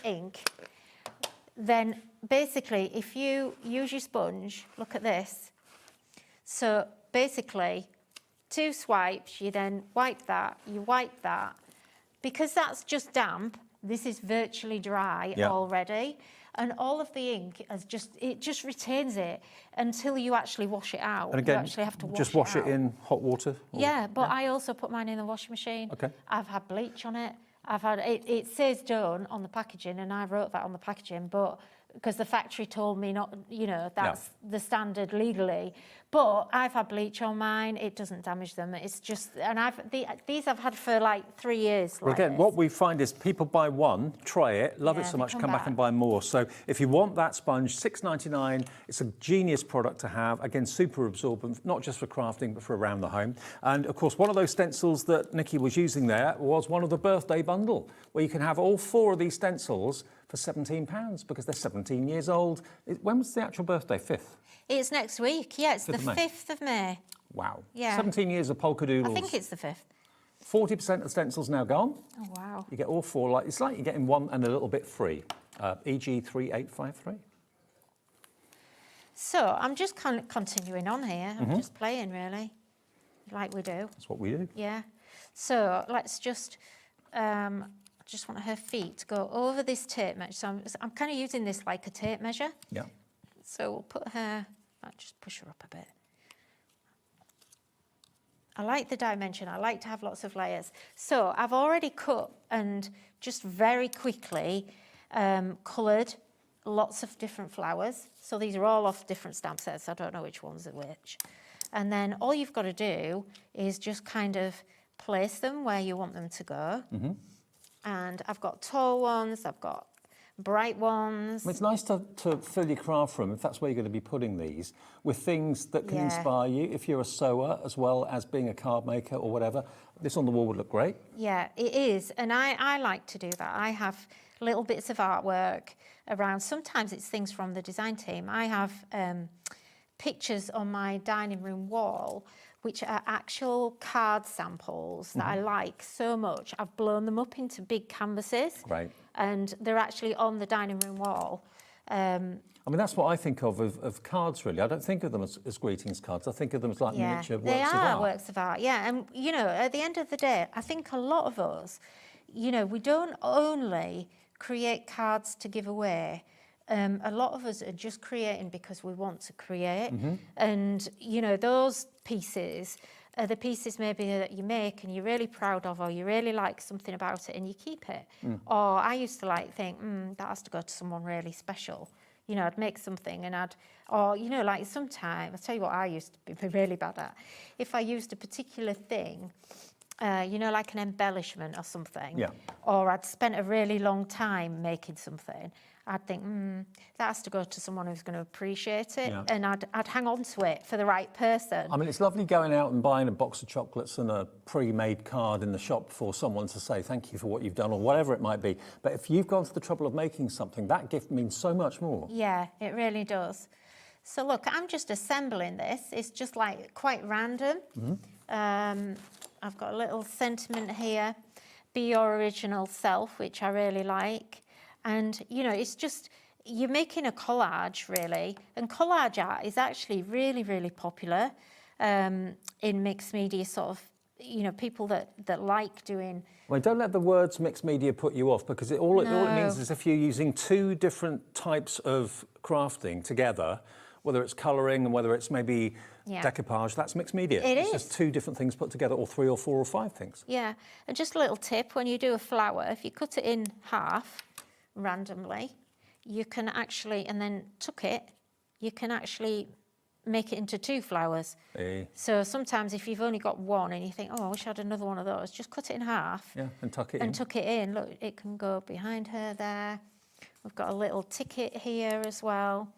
ink, then basically if you use your sponge, look at this. So basically 2 swipes, you then wipe that, you wipe that. Because that's just damp, this is virtually dry already. And all of the ink just retains it until you actually wash it out. And again, you actually have to just wash it in hot water? Or? Yeah, but I also put mine in the washing machine. Okay. I've had bleach on it. I've had it says done on the packaging, and I wrote that on the packaging, but because the factory told me not, you know, that's the standard legally. But I've had bleach on mine. It doesn't damage them. It's just, and these I've had for like 3 years. Well, again, what we find is people buy one, try it, love it so much, come back and buy more. So if you want that sponge, £6.99. It's a genius product to have. Again, super absorbent, not just for crafting, but for around the home. And of course, one of those stencils that Nikki was using there was one of the birthday bundle, where you can have all 4 of these stencils for £17 because they're 17 years old. When was the actual birthday? 5th? It's next week. Yeah, it's the 5th of May. Wow. Yeah. 17 years of Polkadoodles. I think it's the 5th. 40% of the stencils now gone. Oh, wow. You get all 4. It's like you're getting one and a little bit free. EG 3853. So I'm just kind of continuing on here. I'm just playing, really, like we do. That's what we do. Yeah. So let's just... I just want her feet to go over this tape measure. So I'm kind of using this like a tape measure. Yeah. So we'll put her, I'll just push her up a bit. I like the dimension. I like to have lots of layers. So I've already cut and just very quickly coloured lots of different flowers. So these are all off different stamp sets. I don't know which ones are which. And then all you've got to do is just kind of place them where you want them to go. And I've got tall ones, I've got bright ones. It's nice to fill your craft room, if that's where you're going to be putting these, with things that can inspire you. If you're a sewer, as well as being a card maker or whatever, this on the wall would look great. Yeah, it is. And I like to do that. I have little bits of artwork around. Sometimes it's things from the design team. I have pictures on my dining room wall which are actual card samples that I like so much. I've blown them up into big canvases. Right. And they're actually on the dining room wall. I mean, that's what I think of cards, really. I don't think of them as greetings cards. I think of them as like miniature works of art. They are works of art, yeah. And, you know, at the end of the day, I think a lot of us, you know, we don't only create cards to give away. A lot of us are just creating because we want to create. And, you know, those pieces are the pieces maybe that you make and you're really proud of, or you really like something about it and you keep it. Or I used to like think, that has to go to someone really special. You know, I'd make something and or, you know, like sometimes, I'll tell you what I used to be really bad at. If I used a particular thing, you know, like an embellishment or something, or I'd spent a really long time making something, I'd think, that has to go to someone who's going to appreciate it, and I'd hang on to it for the right person. I mean, it's lovely going out and buying a box of chocolates and a pre-made card in the shop for someone to say thank you for what you've done or whatever it might be. But if you've gone to the trouble of making something, that gift means so much more. Yeah, it really does. So look, I'm just assembling this. It's just like quite random. I've got a little sentiment here, be your original self, which I really like. And, you know, it's just, you're making a collage, really. And collage art is actually really, really popular in mixed media, sort of, you know, people that like doing... Well, don't let the words mixed media put you off, because all it means is if you're using 2 different types of crafting together, whether it's colouring and whether it's maybe decoupage, that's mixed media. It's just 2 different things put together, or 3 or 4 or 5 things. Yeah, and just a little tip, when you do a flower, if you cut it in half randomly, you can actually, and then tuck it, you can actually make it into 2 flowers. So sometimes if you've only got one and you think, oh, I wish I had another one of those, just cut it in half. Yeah, and tuck it in. And tuck it in. Look, it can go behind her there. We've got a little ticket here as well.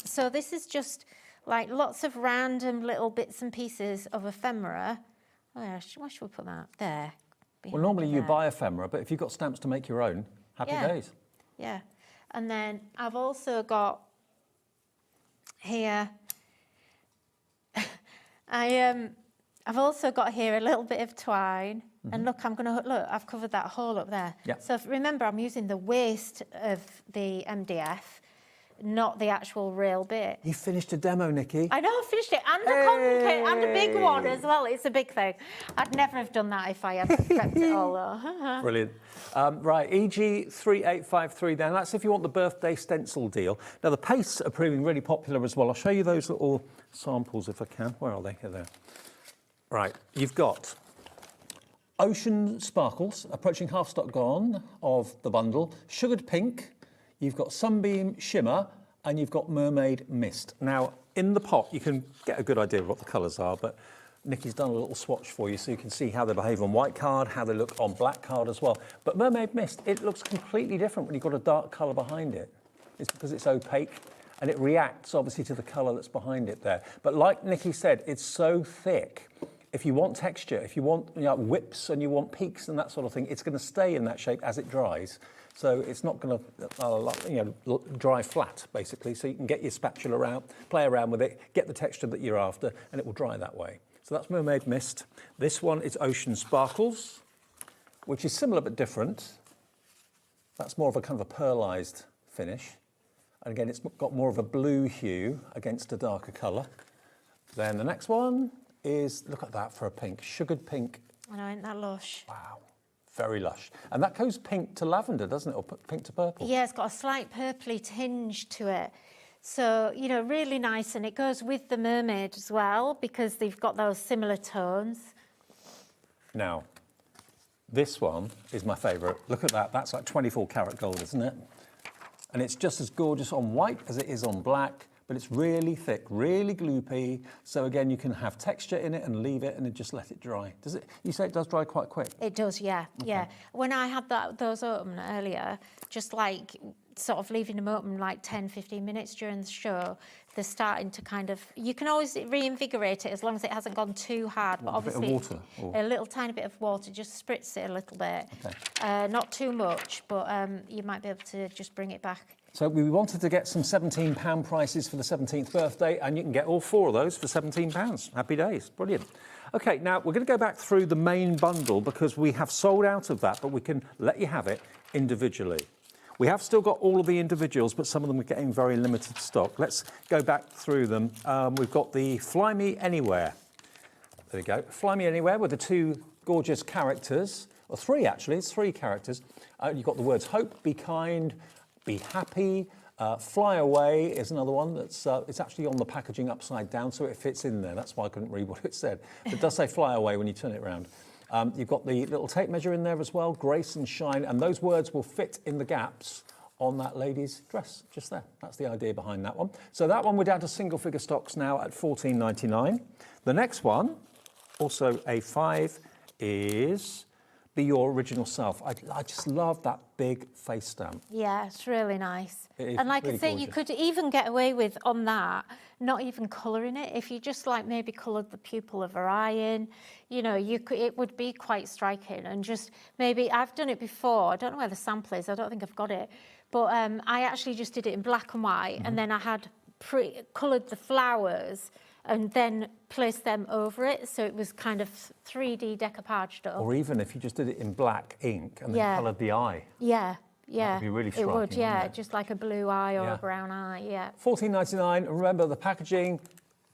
So this is just like lots of random little bits and pieces of ephemera. Oh yeah, why should we put that there? Well, normally you buy ephemera, but if you've got stamps to make your own, happy days. Yeah, and then I've also got here, I I've also got here a little bit of twine. And look, look, I've covered that hole up there. Yeah. So remember, I'm using the waste of the MDF, not the actual real bit. You finished a demo, Nikki. I know, I finished it, and a complicated, and a big one as well. It's a big thing. I'd never have done that if I had prepped it all, though. Brilliant. Right, EG 3853 then. That's if you want the birthday stencil deal. Now, the pastes are proving really popular as well. I'll show you those little samples if I can. Where are they? Here they are. Right, you've got Ocean Sparkles, approaching half stock gone of the bundle. Sugared Pink, you've got Sunbeam Shimmer, and you've got Mermaid Mist. Now, in the pot, you can get a good idea of what the colours are, but Nikki's done a little swatch for you so you can see how they behave on white card, how they look on black card as well. But Mermaid Mist, it looks completely different when you've got a dark colour behind it. It's because it's opaque, and it reacts, obviously, to the colour that's behind it there. But like Nikki said, it's so thick. If you want texture, if you want whips and you want peaks and that sort of thing, it's going to stay in that shape as it dries. So it's not going to dry flat, basically. So you can get your spatula out, play around with it, get the texture that you're after, and it will dry that way. So that's Mermaid Mist. This one is Ocean Sparkles, which is similar but different. That's more of a kind of a pearlized finish. And again, it's got more of a blue hue against a darker colour. Then the next one is, look at that for a pink, Sugared Pink. I know, isn't that lush? Wow, very lush. And that goes pink to lavender, doesn't it, or pink to purple? Yeah, it's got a slight purpley tinge to it. So, really nice, and it goes with the mermaid as well, because they've got those similar tones. Now, this one is my favourite. Look at that, that's like 24 karat gold, isn't it? And it's just as gorgeous on white as it is on black, but it's really thick, really gloopy. So again, you can have texture in it and leave it and then just let it dry. Does it? You say it does dry quite quick? It does, yeah, Okay. yeah. When I had those open earlier, just like sort of leaving them open like 10, 15 minutes during the show, they're starting to kind of, you can always reinvigorate it as long as it hasn't gone too hard. But obviously, a bit of water? Or? A little tiny bit of water, just spritz it a little bit. Okay. Not too much, but you might be able to just bring it back. So we wanted to get some £17 prices for the 17th birthday, and you can get all 4 of those for £17. Happy days, brilliant. Okay, now we're going to go back through the main bundle because we have sold out of that, but we can let you have it individually. We have still got all of the individuals, but some of them are getting very limited stock. Let's go back through them. We've got the Fly Me Anywhere. There we go. Fly Me Anywhere with the 2 gorgeous characters, or 3 actually, it's 3 characters. You've got the words hope, be kind, be happy. Fly Away is another one that's it's actually on the packaging upside down, so it fits in there. That's why I couldn't read what it said. It does say Fly Away when you turn it around. You've got the little tape measure in there as well, Grace and Shine, and those words will fit in the gaps on that lady's dress, just there. That's the idea behind that one. So that one we're down to single figure stocks now at $14.99. The next one, also a 5, is Be Your Original Self. I just love that big face stamp. Yeah, it's really nice. And like really I say, gorgeous. you could even get away with, on that, not even colouring it. If you just like maybe coloured the pupil of her eye in, it would be quite striking. And just maybe, I've done it before, I don't know where the sample is, I don't think I've got it. But I actually just did it in black and white, and then I had coloured the flowers and then placed them over it, so it was kind of 3D decoupage stuff. Or even if you just did it in black ink and then coloured the eye. Yeah. That would be really striking. It would, yeah, wouldn't it? just like a blue eye or a brown eye, yeah. $14.99. Remember the packaging,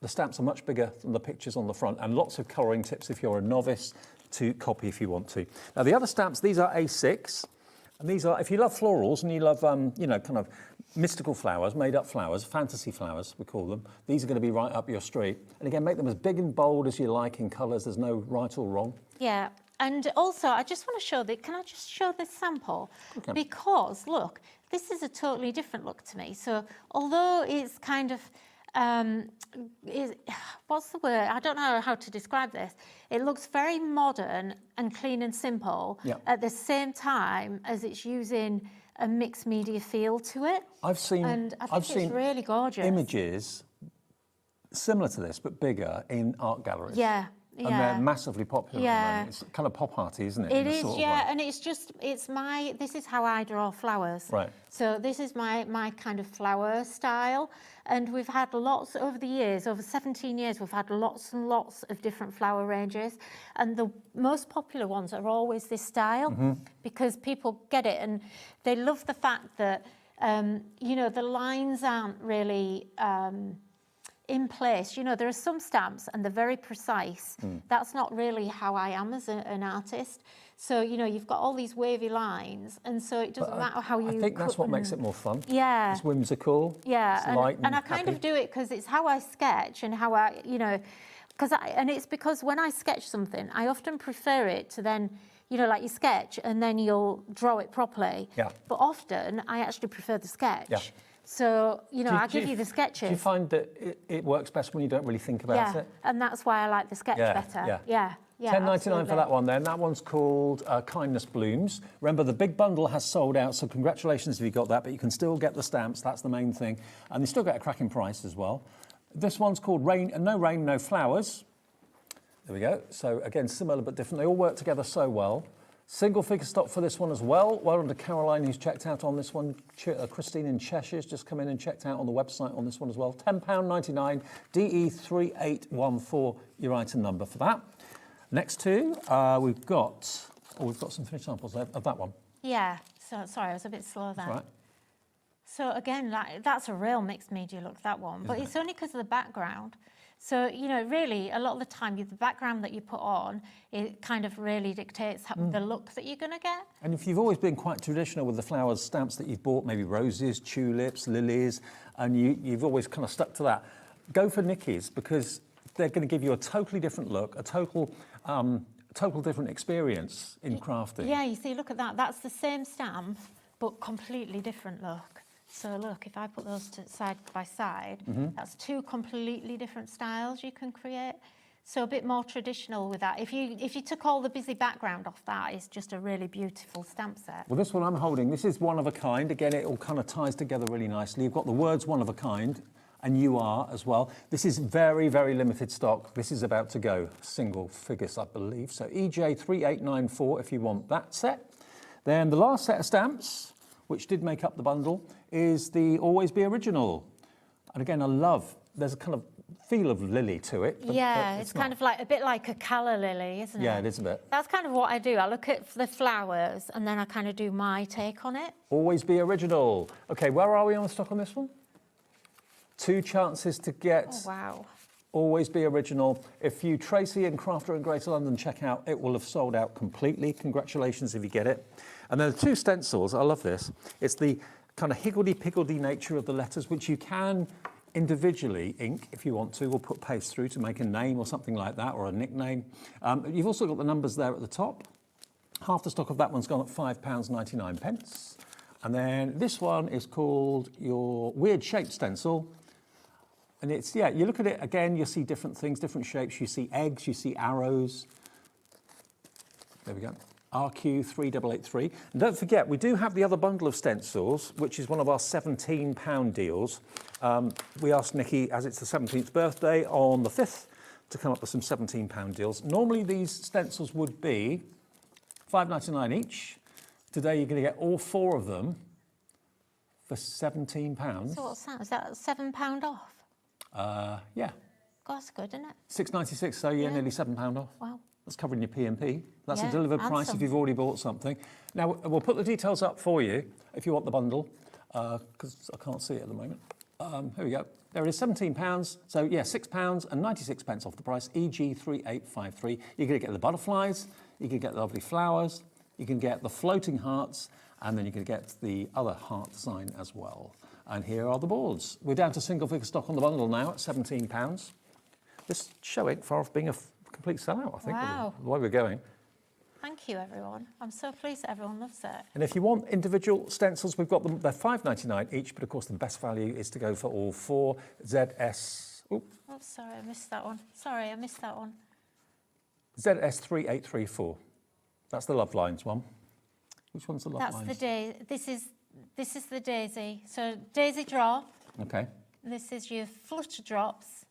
the stamps are much bigger than the pictures on the front, and lots of colouring tips if you're a novice to copy if you want to. Now the other stamps, these are A6, and these are, if you love florals and you love, kind of mystical flowers, made-up flowers, fantasy flowers, we call them, these are going to be right up your street. And again, make them as big and bold as you like in colours. There's no right or wrong. Yeah, and also I just want to show can I just show this sample? Okay. Because look, this is a totally different look to me. So although it's kind of, what's the word? I don't know how to describe this. It looks very modern and clean and simple at the same time as it's using a mixed media feel to it. I've seen it's really gorgeous. Images similar to this but bigger in art galleries. Yeah, And they're massively popular at the moment. It's kind of pop arty, isn't it? It is, and this is how I draw flowers. Right. So this is my kind of flower style. And we've had lots over the years, over 17 years, we've had lots and lots of different flower ranges. And the most popular ones are always this style because people get it and they love the fact that, you know, the lines aren't really in place. You know, there are some stamps and they're very precise. That's not really how I am as an artist. So, you know, you've got all these wavy lines, and so it doesn't matter how you... I think that's what makes it more fun. Yeah. It's whimsical. Yeah, it's light and I kind of do it because it's how I sketch and how I, you know, and it's because when I sketch something, I often prefer it to then, you know, like you sketch and then you'll draw it properly. Yeah. But often I actually prefer the sketch. Yeah. So, you know, I'll give you the sketches. Do you find that it works best when you don't really think about it? Yeah, and that's why I like the sketch better. Yeah. $10.99 for that one then. That one's called Kindness Blooms. Remember, the big bundle has sold out, so congratulations if you got that, but you can still get the stamps. That's the main thing. And you still get a cracking price as well. This one's called No Rain, No Flowers. There we go. So, again, similar but different. They all work together so well. Single figure stock for this one as well. Well done to Caroline, who's checked out on this one. Christine in Cheshire's just come in and checked out on the website on this one as well. £10.99, DE3814, your item number for that. Next two, we've got some finished samples of that one. Yeah, so sorry, I was a bit slow there. That's right. So again, that's a real mixed media look, that one. But it's only because of the background. So, you know, really, a lot of the time, the background that you put on, it kind of really dictates the look that you're going to get. And if you've always been quite traditional with the flowers stamps that you've bought, maybe roses, tulips, lilies, and you've always kind of stuck to that, go for Nikky's because they're going to give you a totally different look, a total different experience in crafting. Yeah, you see, look at that. That's the same stamp, but completely different look. So look, if I put those side by side, that's two completely different styles you can create. So a bit more traditional with that. If you took all the busy background off that, it's just a really beautiful stamp set. Well, this one I'm holding, this is one of a kind. Again, it all kind of ties together really nicely. You've got the words one of a kind, and you are as well. This is very, very limited stock. This is about to go single figures, I believe. So EJ3894 if you want that set. Then the last set of stamps, which did make up the bundle, is the Always Be Original. And again, there's a kind of feel of lily to it. But it's kind of like a bit like a calla lily, isn't it? Yeah, it is a bit. That's kind of what I do. I look at the flowers and then I kind of do my take on it. Always Be Original. Okay, where are we on the stock on this one? 2 chances to get. Oh, wow. Always Be Original. If you Tracy and Crafter in Greater London check out, it will have sold out completely. Congratulations if you get it. And then the 2 stencils, I love this. It's the kind of higgledy-piggledy nature of the letters, which you can individually ink if you want to, or put paste through to make a name or something like that, or a nickname. You've also got the numbers there at the top. Half the stock of that one's gone at £5.99. And then this one is called your Weird Shape Stencil. And it's, you look at it again, you'll see different things, different shapes. You see eggs, you see arrows. There we go. RQ3883. And don't forget, we do have the other bundle of stencils, which is one of our £17 deals. We asked Nikki, as it's the 17th birthday, on the 5th, to come up with some £17 deals. Normally, these stencils would be £5.99 each. Today, you're going to get all 4 of them for £17. So what's that? Is that £7 off? Yeah. God, that's good, isn't it? £6.96, so nearly £7 off. Wow. That's covering your P&P. That's Yeah, a delivered price handsome. if you've already bought something. Now, we'll put the details up for you if you want the bundle, because I can't see it at the moment. Here we go. There it is, £17. So, yeah, £6.96 off the price, EG3853. You're going to get the butterflies, you can get the lovely flowers, you can get the floating hearts, and then you can get the other heart design as well. And here are the boards. We're down to single figure stock on the bundle now at £17. This show ain't far off being a complete sellout, I think, Wow. the way we're going. Thank you, everyone. I'm so pleased that everyone loves it. And if you want individual stencils, we've got them. They're £5.99 each, but of course the best value is to go for all 4 ZS. Oh, sorry, I missed that one. ZS3834. That's the Love Lines one. Which one's the Love Lines? That's the day. This is the daisy. So daisy drop. Okay. This is your flutter drops.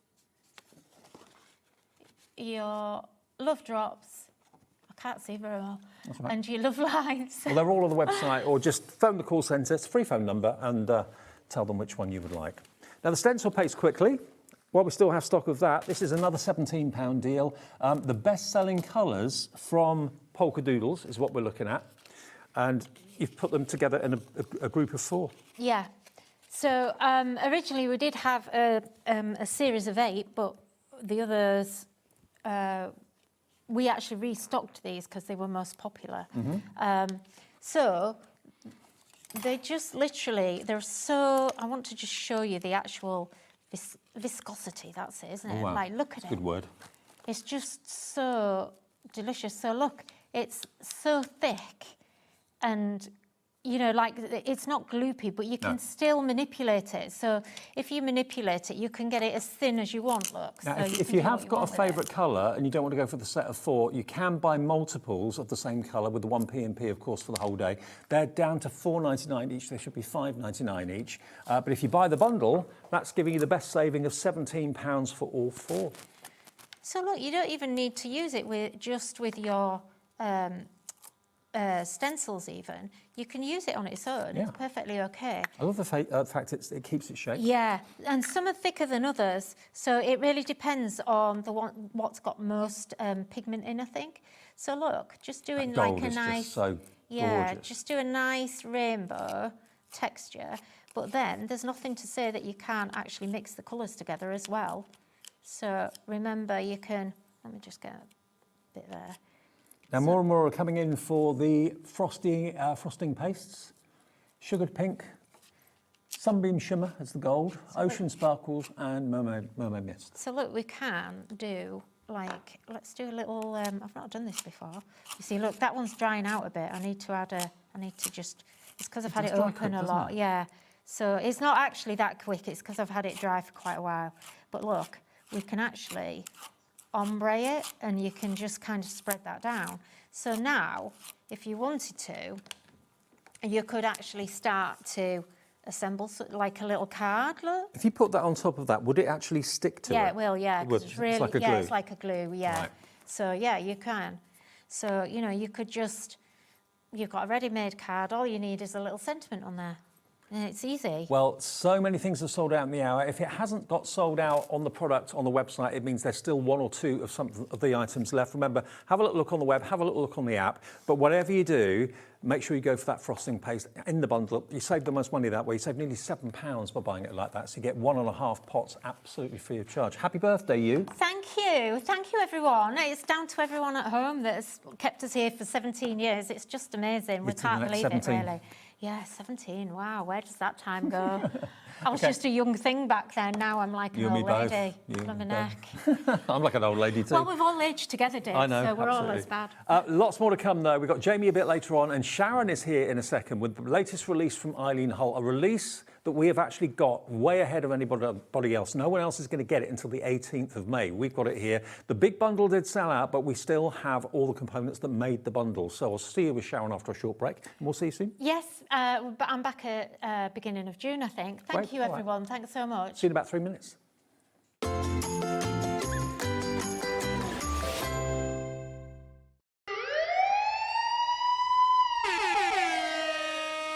your love drops. I can't see very well. Right. And your love lines. Well, they're all on the website, or just phone the call centre. It's a free phone number, and tell them which one you would like. Now, the stencil paste quickly. While we still have stock of that, this is another £17 deal. The best-selling colours from Polkadoodles is what we're looking at. And you've put them together in a group of 4. Yeah. So originally we did have a series of 8, but the others, we actually restocked these because they were most popular. So they just literally, they're so, I want to just show you the actual viscosity, that's it, isn't it? Oh, wow. Like, look at it. Good word. It's just so delicious. So look, it's so thick and, you know, like it's not gloopy, but you can still manipulate it. So if you manipulate it, you can get it as thin as you want, look. Now, So if you have got a favourite colour and you don't want to go for the set of 4, you can buy multiples of the same colour with the 1 P&P, of course, for the whole day. They're down to £4.99 each. They should be £5.99 each. But if you buy the bundle, that's giving you the best saving of £17 for all 4. So look, you don't even need to use it with your stencils even. You can use it on its own. Yeah. It's perfectly okay. I love the fact it keeps its shape. Yeah, and some are thicker than others, so it really depends on what's got most pigment in, I think. So look, just doing That like gold a is nice, just so gorgeous. just do a nice rainbow texture. But then there's nothing to say that you can't actually mix the colours together as well. So remember, you can. Let me just get a bit there. Now, more and more are coming in for the frosting pastes. Sugared pink, sunbeam shimmer as the gold, ocean sparkles, and mermaid mist. So look, we can do like, let's do a little, I've not done this before. You see, look, that one's drying out a bit. I need to just, it's because I've had it open a lot. Yeah. So it's not actually that quick. It's because I've had it dry for quite a while. But look, we can actually ombre it, and you can just kind of spread that down. So now, if you wanted to, you could actually start to assemble like a little card, look. If you put that on top of that, would it actually stick to it? Yeah, it will, yeah. It would. It's really, it's like a glue. yeah, it's like a glue, yeah. Right. So, yeah, you can. So, you know, you could just, you've got a ready-made card, all you need is a little sentiment on there. And it's easy. Well, so many things have sold out in the hour. If it hasn't got sold out on the product on the website, it means there's still 1 or 2 of some of the items left. Remember, have a little look on the web, have a little look on the app. But whatever you do, make sure you go for that frosting paste in the bundle. You save the most money that way. You save nearly £7 by buying it like that. So you get 1.5 pots absolutely free of charge. Happy birthday, you. Thank you. Thank you, everyone. It's down to everyone at home that's kept us here for 17 years. It's just amazing. We can't believe it, really. Yeah, 17. Wow, where does that time go? I was just a young thing back then. Now I'm like an old lady. Love a neck. I'm like an old lady too. Well, we've all aged together, Dave, I know, so we're absolutely. all as bad. Lots more to come, though. We've got Jamie a bit later on, and Sharon is here in a second with the latest release from Nikky Hall, a release that we have actually got way ahead of anybody else. No one else is going to get it until the 18th of May. We've got it here. The big bundle did sell out, but we still have all the components that made the bundle. So I'll see you with Sharon after a short break, and we'll see you soon. Yes, but I'm back at beginning of June, I think. Thank you, everyone. Thanks so much. See you in about 3 minutes.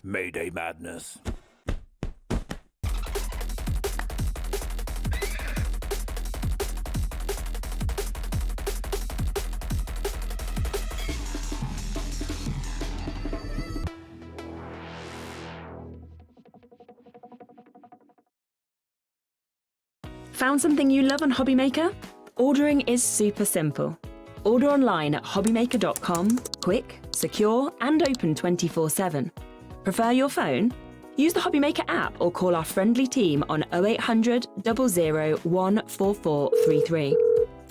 Mayday madness. Found something you love on Hobbymaker? Ordering is super simple. Order online at hobbymaker.com, quick, secure, and open 24/7. Prefer your phone? Use the Hobbymaker app or call our friendly team on 0800 00 14433.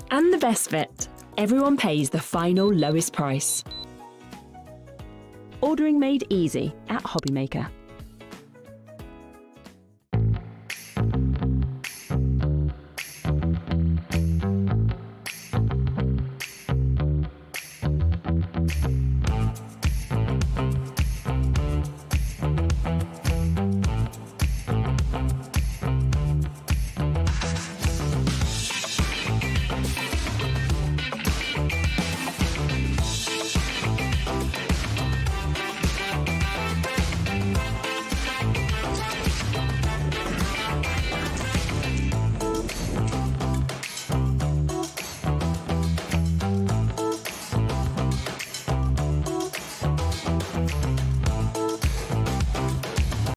And the best bit, everyone pays the final lowest price. Ordering made easy at Hobbymaker.